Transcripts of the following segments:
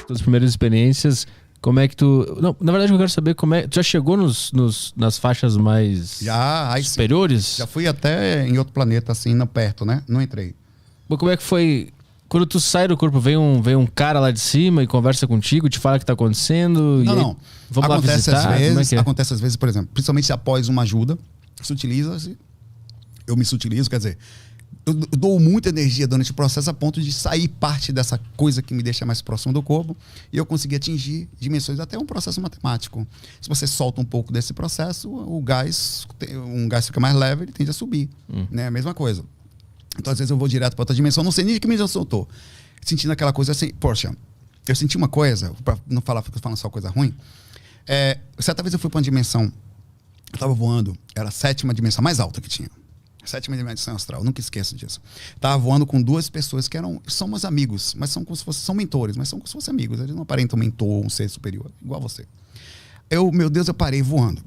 tuas primeiras experiências, como é que tu... Não, na verdade eu quero saber como é... Tu já chegou nas faixas mais superiores? Já fui até em outro planeta, assim, perto, né? Não entrei. Mas como é que foi... Quando tu sai do corpo, vem um cara lá de cima e conversa contigo, te fala o que tá acontecendo? Não. Vamos lá visitar? Acontece às vezes, por exemplo, principalmente após uma ajuda, eu me sutilizo, quer dizer, eu dou muita energia durante o processo a ponto de sair parte dessa coisa que me deixa mais próximo do corpo e eu conseguir atingir dimensões, até um processo matemático. Se você solta um pouco desse processo, um gás fica mais leve, ele tende a subir, né? A mesma coisa. Então, às vezes eu vou direto para outra dimensão, não sei nem de que dimensão eu tô. Sentindo aquela coisa assim, poxa, eu senti uma coisa, para não falar, fico falando só coisa ruim. Certa vez eu fui para uma dimensão, eu tava voando, era a 7ª dimensão mais alta que tinha. 7ª dimensão astral, nunca esqueço disso. Tava voando com 2 pessoas que são meus amigos, mas são como se fossem, são mentores, mas são como se fossem amigos. Eles não aparentam um mentor, um ser superior, igual a você. Meu Deus, eu parei voando.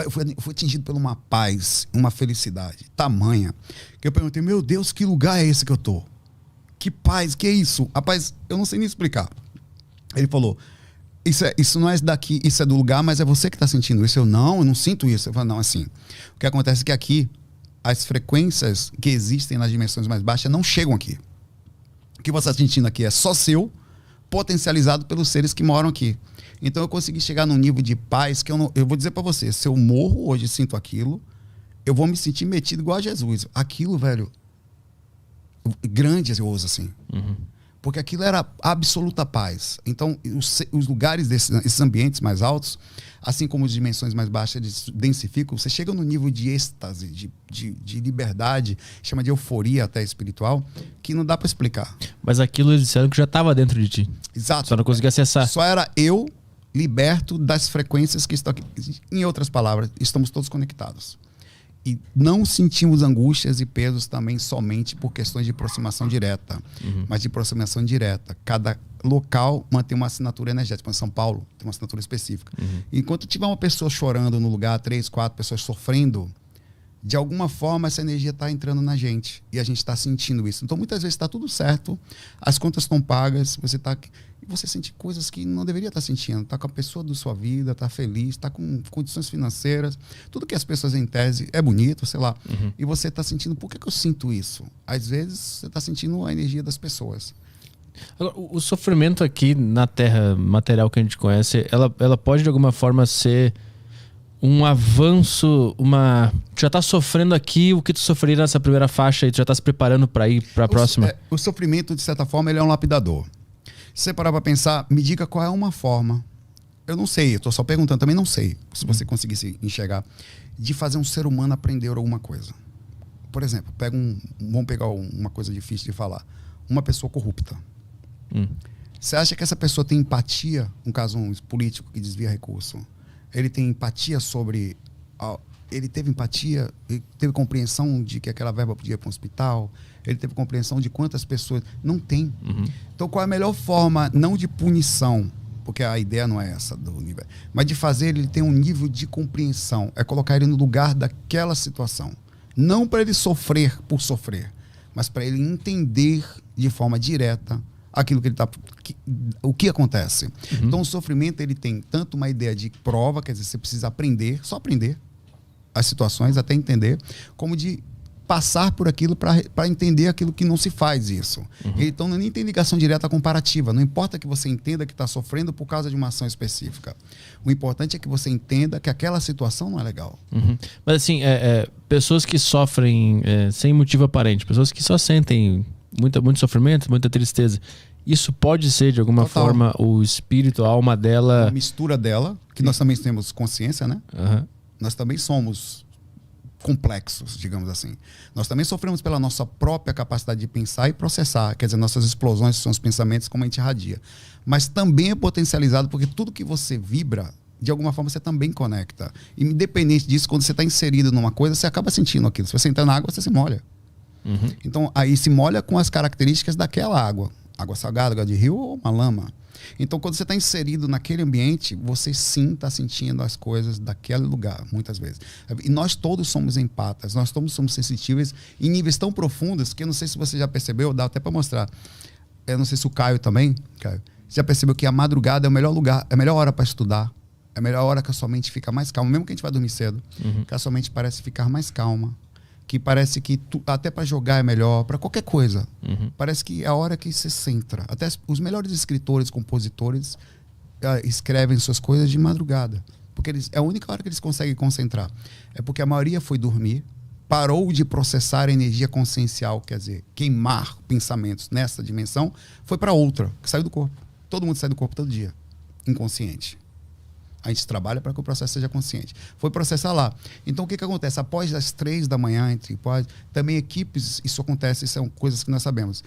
Fui atingido por uma paz, uma felicidade tamanha, que eu perguntei, meu Deus, que lugar é esse que eu tô? Que paz, que é isso? Rapaz, eu não sei nem explicar. Ele falou, isso não é daqui, isso é do lugar, mas é você que está sentindo isso. Eu não sinto isso. Eu falei, não, assim, o que acontece é que aqui, as frequências que existem nas dimensões mais baixas não chegam aqui. O que você está sentindo aqui é só seu, potencializado pelos seres que moram aqui. Então eu consegui chegar num nível de paz que eu vou dizer para você, se eu morro hoje e sinto aquilo, eu vou me sentir metido igual a Jesus. Aquilo, velho, grandioso assim. Porque aquilo era absoluta paz. Então os lugares esses ambientes mais altos, assim como as dimensões mais baixas eles densificam, você chega no nível de êxtase, de liberdade, chama de euforia até espiritual, que não dá para explicar. Mas aquilo eles disseram que já estava dentro de ti. Exato. Só não conseguia acessar. Só era eu liberto das frequências que estão aqui. Em outras palavras, estamos todos conectados. E não sentimos angústias e pesos também somente por questões de aproximação direta, mas de aproximação indireta. Cada local mantém uma assinatura energética. Por exemplo, São Paulo tem uma assinatura específica. Enquanto tiver uma pessoa chorando no lugar, 3, 4 pessoas sofrendo, de alguma forma essa energia está entrando na gente e a gente está sentindo isso. Então muitas vezes está tudo certo, as contas estão pagas, você sente coisas que não deveria estar sentindo. Está com a pessoa da sua vida, está feliz, está com condições financeiras, tudo que as pessoas em tese é bonito, sei lá. E você está sentindo, por que eu sinto isso? Às vezes você está sentindo a energia das pessoas. Agora, o sofrimento aqui na Terra material que a gente conhece, ela pode de alguma forma ser um avanço, tu já tá sofrendo aqui o que tu sofreria nessa primeira faixa e tu já tá se preparando para ir para a próxima? O sofrimento, de certa forma, ele é um lapidador. Se você parar para pensar, me diga qual é uma forma, eu não sei, eu tô só perguntando, também não sei, se você conseguisse enxergar, de fazer um ser humano aprender alguma coisa. Por exemplo, vamos pegar uma coisa difícil de falar, uma pessoa corrupta. Você acha que essa pessoa tem empatia, no caso um político que desvia recurso, ele tem empatia sobre... Ele teve empatia, ele teve compreensão de que aquela verba podia ir para um hospital, ele teve compreensão de quantas pessoas... Não tem. Então, qual é a melhor forma, não de punição, porque a ideia não é essa do universo, mas de fazer ele ter um nível de compreensão, é colocar ele no lugar daquela situação. Não para ele sofrer por sofrer, mas para ele entender de forma direta aquilo que ele está... O que acontece. Então, o sofrimento, ele tem tanto uma ideia de prova, quer dizer, você precisa aprender, só aprender as situações até entender, como de passar por aquilo para entender aquilo que não se faz isso. Então, nem tem ligação direta comparativa. Não importa que você entenda que está sofrendo por causa de uma ação específica. O importante é que você entenda que aquela situação não é legal. Mas assim, pessoas que sofrem sem motivo aparente, pessoas que só sentem muito sofrimento, muita tristeza, isso pode ser, de alguma forma, o espírito, a alma dela... A mistura dela, que nós também temos consciência, né? Nós também somos complexos, digamos assim. Nós também sofremos pela nossa própria capacidade de pensar e processar. Quer dizer, nossas explosões são os pensamentos como a gente irradia. Mas também é potencializado porque tudo que você vibra, de alguma forma você também conecta. E independente disso, quando você está inserido numa coisa, você acaba sentindo aquilo. Se você entrar na água, você se molha. Então, aí se molha com as características daquela água. Água salgada, água de rio ou uma lama. Então, quando você está inserido naquele ambiente, você sim está sentindo as coisas daquele lugar, muitas vezes. E nós todos somos empatas, nós todos somos sensitíveis em níveis tão profundos que eu não sei se você já percebeu, dá até para mostrar. Eu não sei se o Caio também, Caio, Já percebeu que a madrugada é o melhor lugar, é a melhor hora para estudar, é a melhor hora que a sua mente fica mais calma, mesmo que a gente vai dormir cedo, que a sua mente parece ficar mais calma, que parece que até para jogar é melhor, para qualquer coisa. Parece que é a hora que você centra. Até os melhores escritores, compositores escrevem suas coisas de madrugada, porque é a única hora que eles conseguem concentrar. É porque a maioria foi dormir, parou de processar a energia consciencial, quer dizer, queimar pensamentos nessa dimensão, foi para outra, que saiu do corpo. Todo mundo sai do corpo todo dia, inconsciente. A gente trabalha para que o processo seja consciente. Foi processar lá. Então, o que acontece? Após as 3 da manhã, também equipes, isso acontece, são coisas que nós sabemos,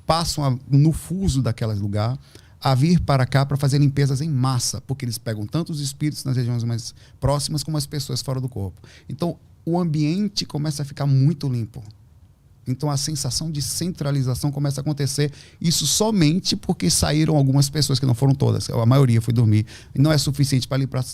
passam no fuso daquele lugar a vir para cá para fazer limpezas em massa, porque eles pegam tanto os espíritos nas regiões mais próximas como as pessoas fora do corpo. Então, o ambiente começa a ficar muito limpo. Então a sensação de centralização começa a acontecer. Isso somente porque saíram algumas pessoas, que não foram todas, a maioria foi dormir. E não é suficiente para limpar.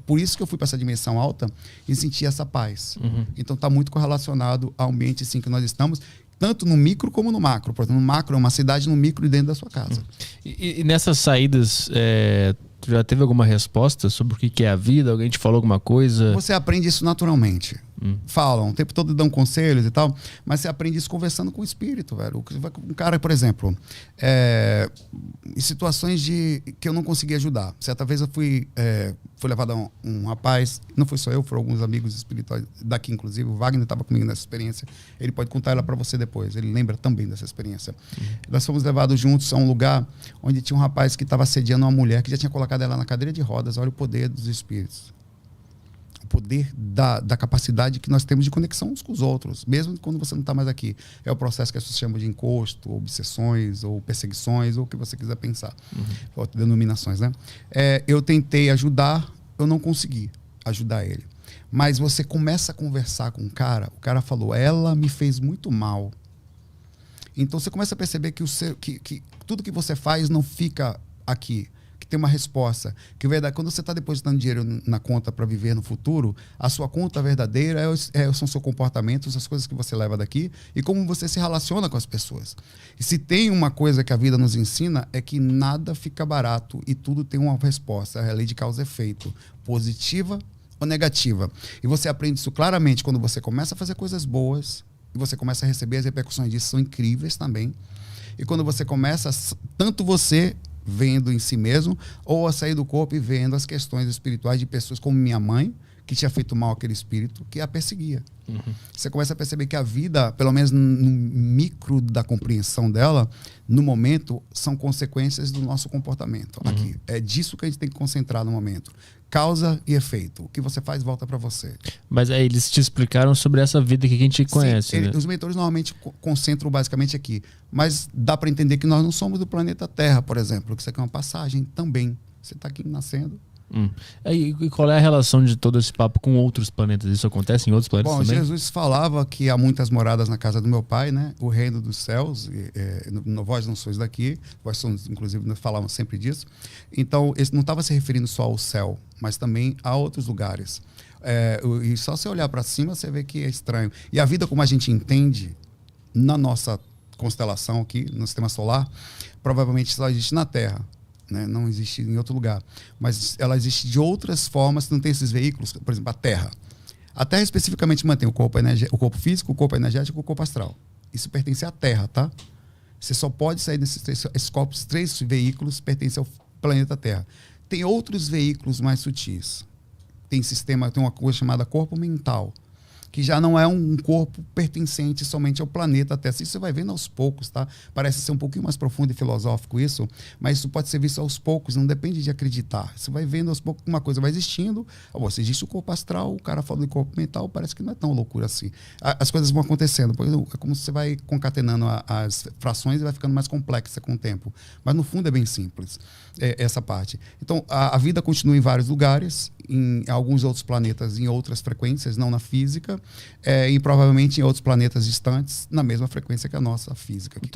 Por isso que eu fui para essa dimensão alta e senti essa paz. Então está muito correlacionado ao ambiente sim, que nós estamos, tanto no micro como no macro. Por exemplo, no macro é uma cidade, no micro dentro da sua casa. E nessas saídas, tu já teve alguma resposta sobre o que é a vida? Alguém te falou alguma coisa? Você aprende isso naturalmente. Falam, o tempo todo dão conselhos e tal, mas você aprende isso conversando com o espírito, velho. Um cara, por exemplo, em situações que eu não consegui ajudar. Certa vez eu fui levado a um rapaz, não fui só eu, foram alguns amigos espirituais daqui, inclusive. O Wagner estava comigo nessa experiência. Ele pode contar ela para você depois. Ele lembra também dessa experiência. Nós fomos levados juntos a um lugar onde tinha um rapaz que estava assediando uma mulher que já tinha colocado ela na cadeira de rodas. Olha o poder dos espíritos. O poder da capacidade que nós temos de conexão uns com os outros, mesmo quando você não está mais aqui. É o processo que as pessoas chamam de encosto, obsessões, ou perseguições, ou o que você quiser pensar. Ou denominações, né? Eu tentei ajudar, eu não consegui ajudar ele. Mas você começa a conversar com o cara falou, ela me fez muito mal. Então você começa a perceber que tudo que você faz não fica aqui. Que tem uma resposta. Que verdade, quando você está depositando dinheiro na conta para viver no futuro, a sua conta verdadeira são seus comportamentos, as coisas que você leva daqui e como você se relaciona com as pessoas. E se tem uma coisa que a vida nos ensina é que nada fica barato e tudo tem uma resposta. É a lei de causa e efeito. Positiva ou negativa. E você aprende isso claramente quando você começa a fazer coisas boas e você começa a receber as repercussões disso, são incríveis também. E quando você começa, tanto você vendo em si mesmo, ou a sair do corpo e vendo as questões espirituais de pessoas como minha mãe, que tinha feito mal àquele espírito, que a perseguia. Você começa a perceber que a vida, pelo menos no micro da compreensão dela, no momento, são consequências do nosso comportamento. Aqui. É disso que a gente tem que concentrar no momento. Causa e efeito. O que você faz volta para você. Mas aí eles te explicaram sobre essa vida que a gente conhece. Sim, os mentores normalmente concentram basicamente aqui. Mas dá para entender que nós não somos do planeta Terra, por exemplo. Que isso aqui é uma passagem também. Você está aqui nascendo. E qual é a relação de todo esse papo com outros planetas? Isso acontece em outros planetas também? Jesus falava que há muitas moradas na casa do meu pai, né? O reino dos céus, vós não sois daqui, vós somos, inclusive, nós falávamos sempre disso. Então, ele não estava se referindo só ao céu, mas também a outros lugares. E só você olhar para cima, você vê que é estranho. E a vida como a gente entende, na nossa constelação aqui, no sistema solar, provavelmente só existe na Terra. Né? Não existe em outro lugar. Mas ela existe de outras formas, não tem esses veículos, por exemplo, a Terra. A Terra especificamente mantém o corpo físico, o corpo energético e o corpo astral. Isso pertence à Terra, tá? Você só pode sair desses corpos, 3 veículos pertencem ao planeta Terra. Tem outros veículos mais sutis. Tem uma coisa chamada corpo mental, que já não é um corpo pertencente somente ao planeta Terra. Isso você vai vendo aos poucos, tá? Parece ser um pouquinho mais profundo e filosófico isso, mas isso pode ser visto aos poucos, não depende de acreditar. Você vai vendo aos poucos que uma coisa vai existindo. Se existe o corpo astral, o cara fala do corpo mental, parece que não é tão loucura assim. As coisas vão acontecendo, é como você vai concatenando as frações e vai ficando mais complexa com o tempo. Mas no fundo é bem simples, essa parte. Então, a vida continua em vários lugares, em alguns outros planetas, em outras frequências, não na física, e provavelmente em outros planetas distantes, na mesma frequência que a nossa física aqui.